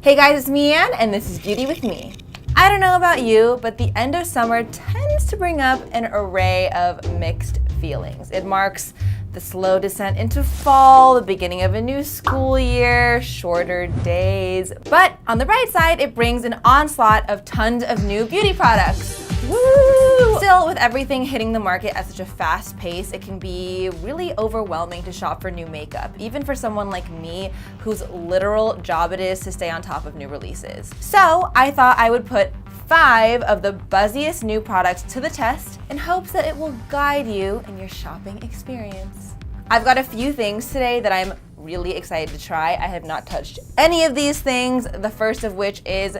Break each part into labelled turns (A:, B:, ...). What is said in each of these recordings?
A: Hey guys, it's me Ann, and this is Beauty with Me. I don't know about you, but the end of summer tends to bring up an array of mixed feelings. It marks the slow descent into fall, the beginning of a new school year, shorter days. But on the bright side, it brings an onslaught of tons of new beauty products. Woo! Still, with everything hitting the market at such a fast pace, it can be really overwhelming to shop for new makeup, even for someone like me whose literal job it is to stay on top of new releases. So I thought I would put 5 of the buzziest new products to the test in hopes that it will guide you in your shopping experience. I've got a few things today that I'm really excited to try. I have not touched any of these things, the first of which is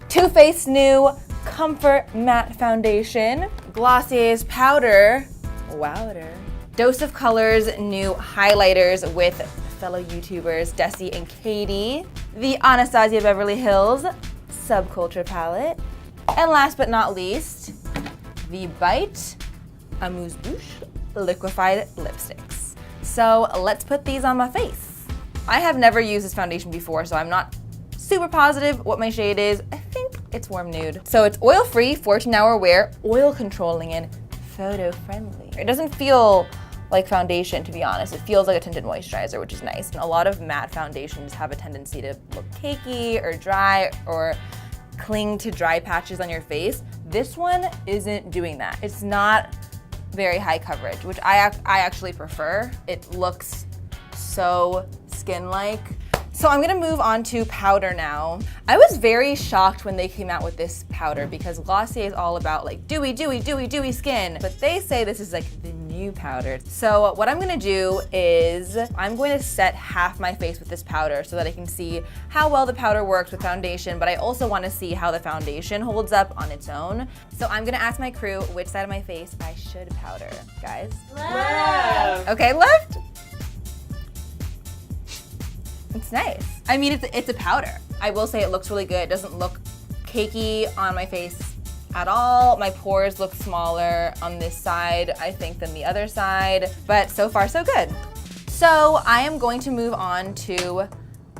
A: Too Faced new Comfort Matte Foundation, Glossier's Powder, Wowder, Dose of Colors new highlighters with fellow YouTubers Desi and Katie, the Anastasia Beverly Hills Subculture Palette, and last but not least, the Bite Amuse-Bouche Liquefied Lipsticks. So let's put these on my face. I have never used this foundation before, so I'm not super positive what my shade is. I think it's Warm Nude. So it's oil-free, 14-hour wear, oil controlling, and photo-friendly. It doesn't feel like foundation, to be honest. It feels like a tinted moisturizer, which is nice. And a lot of matte foundations have a tendency to look cakey or dry or cling to dry patches on your face. This one isn't doing that. It's not very high coverage, which I actually prefer. It looks so skin-like. So I'm gonna move on to powder now. I was very shocked when they came out with this powder because Glossier is all about like dewy skin, but they say this is like the new powder. So what I'm gonna do is I'm going to set half my face with this powder so that I can see how well the powder works with foundation, but I also wanna see how the foundation holds up on its own. So I'm gonna ask my crew which side of my face I should powder. Guys?
B: Left.
A: Okay, left. It's nice. I mean, it's a powder. I will say it looks really good. It doesn't look cakey on my face at all. My pores look smaller on this side, I think, than the other side, but so far so good. So I am going to move on to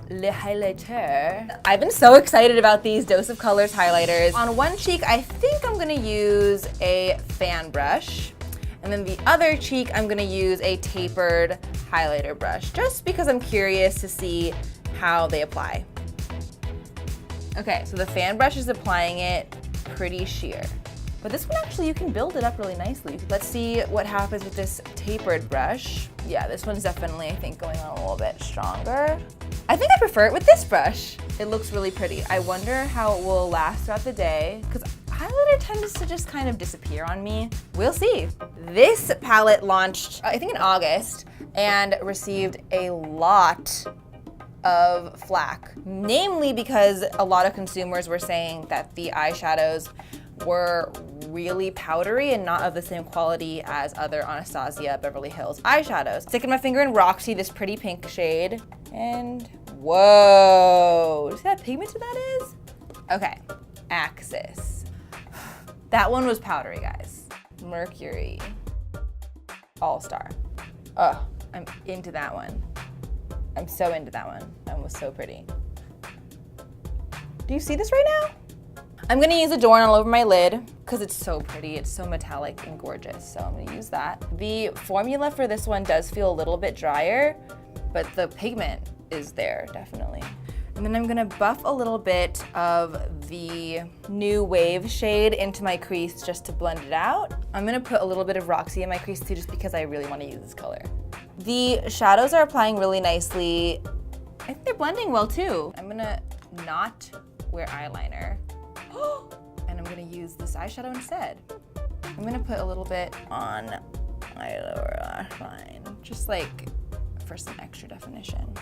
A: Le Highlighter. I've been so excited about these Dose of Colors highlighters. On one cheek, I think I'm gonna use a fan brush. And then the other cheek, I'm gonna use a tapered highlighter brush, just because I'm curious to see how they apply. Okay, so the fan brush is applying it pretty sheer. But this one actually, you can build it up really nicely. Let's see what happens with this tapered brush. Yeah, this one's definitely, I think, going on a little bit stronger. I think I prefer it with this brush. It looks really pretty. I wonder how it will last throughout the day, because highlighter tends to just kind of disappear on me. We'll see. This palette launched, I think in August, and received a lot of flack. Namely because a lot of consumers were saying that the eyeshadows were really powdery and not of the same quality as other Anastasia Beverly Hills eyeshadows. Sticking my finger in Roxy, this pretty pink shade, and whoa, see how pigmented that is? Okay, Axis. That one was powdery, guys. Mercury All-Star. Oh, I'm into that one. I'm so into that one. That one was so pretty. Do you see this right now? I'm gonna use Adorn all over my lid because it's so pretty. It's so metallic and gorgeous, so I'm gonna use that. The formula for this one does feel a little bit drier, but the pigment is there, definitely. And then I'm gonna buff a little bit of the new Wave shade into my crease just to blend it out. I'm gonna put a little bit of Roxy in my crease too, just because I really wanna use this color. The shadows are applying really nicely. I think they're blending well too. I'm gonna not wear eyeliner. And I'm gonna use this eyeshadow instead. I'm gonna put a little bit on my lower lash line, just like for some extra definition.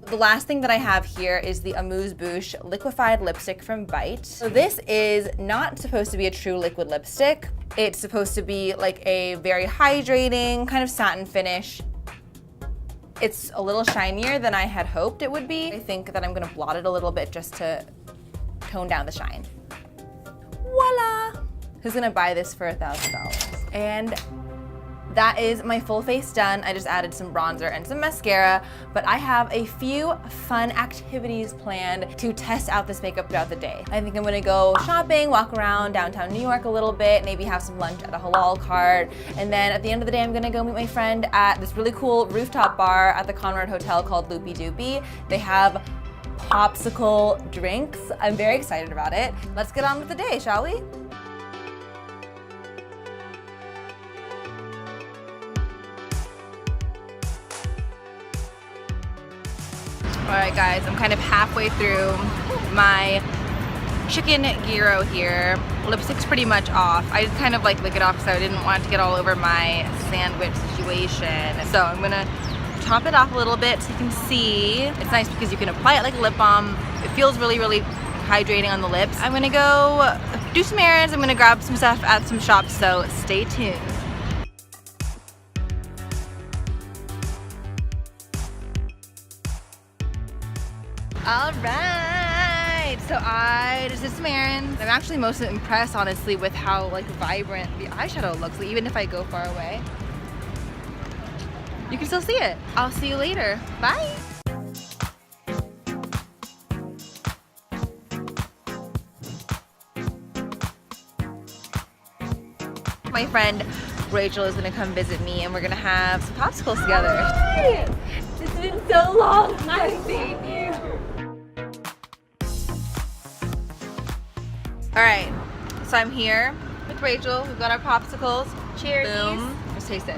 A: The last thing that I have here is the Amuse-Bouche Liquefied Lipstick from Bite. So this is not supposed to be a true liquid lipstick. It's supposed to be like a very hydrating, kind of satin finish. It's a little shinier than I had hoped it would be. I think that I'm gonna blot it a little bit just to tone down the shine. Voila! Who's gonna buy this for $1,000? And that is my full face done. I just added some bronzer and some mascara, but I have a few fun activities planned to test out this makeup throughout the day. I think I'm gonna go shopping, walk around downtown New York a little bit, maybe have some lunch at a halal cart, and then at the end of the day, I'm gonna go meet my friend at this really cool rooftop bar at the Conrad Hotel called Loopy Doopy. They have popsicle drinks. I'm very excited about it. Let's get on with the day, shall we? All right, guys, I'm kind of halfway through my chicken gyro here. Lipstick's pretty much off. I just kind of like lick it off because I didn't want it to get all over my sandwich situation. So I'm gonna top it off a little bit so you can see. It's nice because you can apply it like lip balm. It feels really, really hydrating on the lips. I'm gonna go do some errands. I'm gonna grab some stuff at some shops, so stay tuned. All right, so I just did some errands. I'm actually most impressed, honestly, with how like vibrant the eyeshadow looks. Like, even if I go far away, you can still see it. I'll see you later. Bye. My friend Rachel is gonna come visit me and we're gonna have some popsicles together. Hi. It's been so long since I've seen you. All right, so I'm here with Rachel. We've got our popsicles.
B: Cheers.
A: Boom. Let's taste it.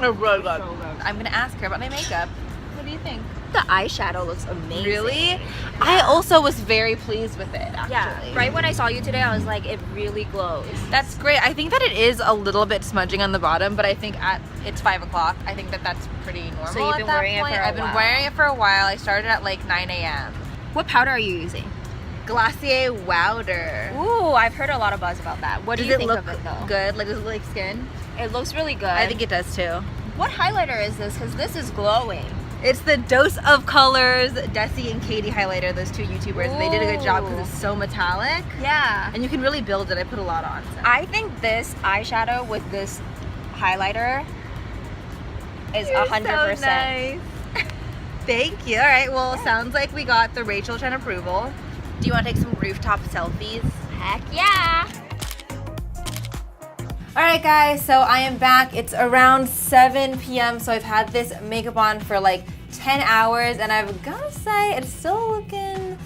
A: Oh, really good.
B: So good.
A: I'm gonna ask her about my makeup. What do you think?
B: The eyeshadow looks amazing.
A: Really? I also was very pleased with it, actually.
B: Yeah, right when I saw you today, I was like, it really glows.
A: That's great. I think that it is a little bit smudging on the bottom, but I think it's 5 o'clock. I think that that's pretty normal.
B: So you've
A: at
B: been
A: that
B: wearing it
A: point.
B: for a
A: I've been
B: while.
A: wearing it for a while. I started at like 9 a.m.
B: What powder are you using?
A: Glacier Wowder.
B: Ooh, I've heard a lot of buzz about that. What do
A: Does
B: you
A: it
B: think
A: look
B: of it though?
A: good? Like, does it look like skin?
B: It looks really good.
A: I think it does too.
B: What highlighter is this? Because this is glowing.
A: It's the Dose of Colors Desi and Katie highlighter, those two YouTubers. And they did a good job because it's so metallic.
B: Yeah.
A: And you can really build it. I put a lot on. So.
B: I think this eyeshadow with this highlighter is
A: You're
B: 100%.
A: so nice. Thank you. All right, well, sounds like we got the Rachel 10 approval. Do you want to take some rooftop selfies?
B: Heck yeah.
A: All right, guys, so I am back. It's around 7 p.m., so I've had this makeup on for like 10 hours, and I've got to say, it's still looking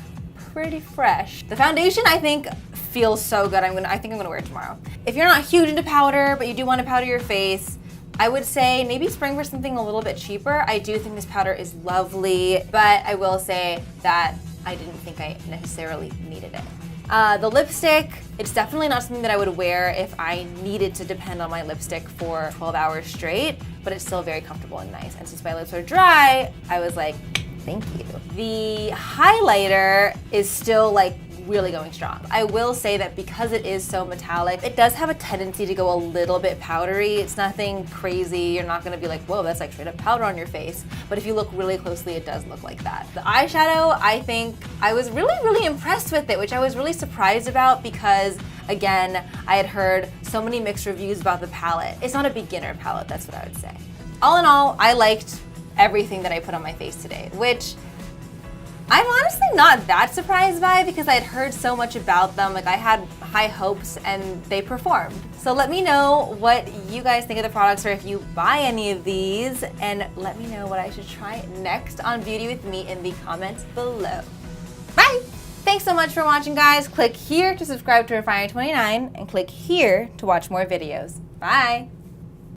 A: pretty fresh. The foundation, I think, feels so good. I think I'm gonna wear it tomorrow. If you're not huge into powder, but you do want to powder your face, I would say maybe spring for something a little bit cheaper. I do think this powder is lovely, but I will say that I didn't think I necessarily needed it. The lipstick, it's definitely not something that I would wear if I needed to depend on my lipstick for 12 hours straight, but it's still very comfortable and nice. And since my lips are dry, I was like, thank you. The highlighter is still like really going strong. I will say that because it is so metallic, it does have a tendency to go a little bit powdery. It's nothing crazy. You're not gonna be like, whoa, that's like straight up powder on your face. But if you look really closely, it does look like that. The eyeshadow, I think I was really, really impressed with it, which I was really surprised about because, again, I had heard so many mixed reviews about the palette. It's not a beginner palette, that's what I would say. All in all, I liked everything that I put on my face today, which I'm honestly not that surprised by because I had heard so much about them. Like, I had high hopes and they performed. So let me know what you guys think of the products or if you buy any of these, and let me know what I should try next on Beauty With Me in the comments below. Bye! Thanks so much for watching, guys. Click here to subscribe to Refinery29 and click here to watch more videos. Bye!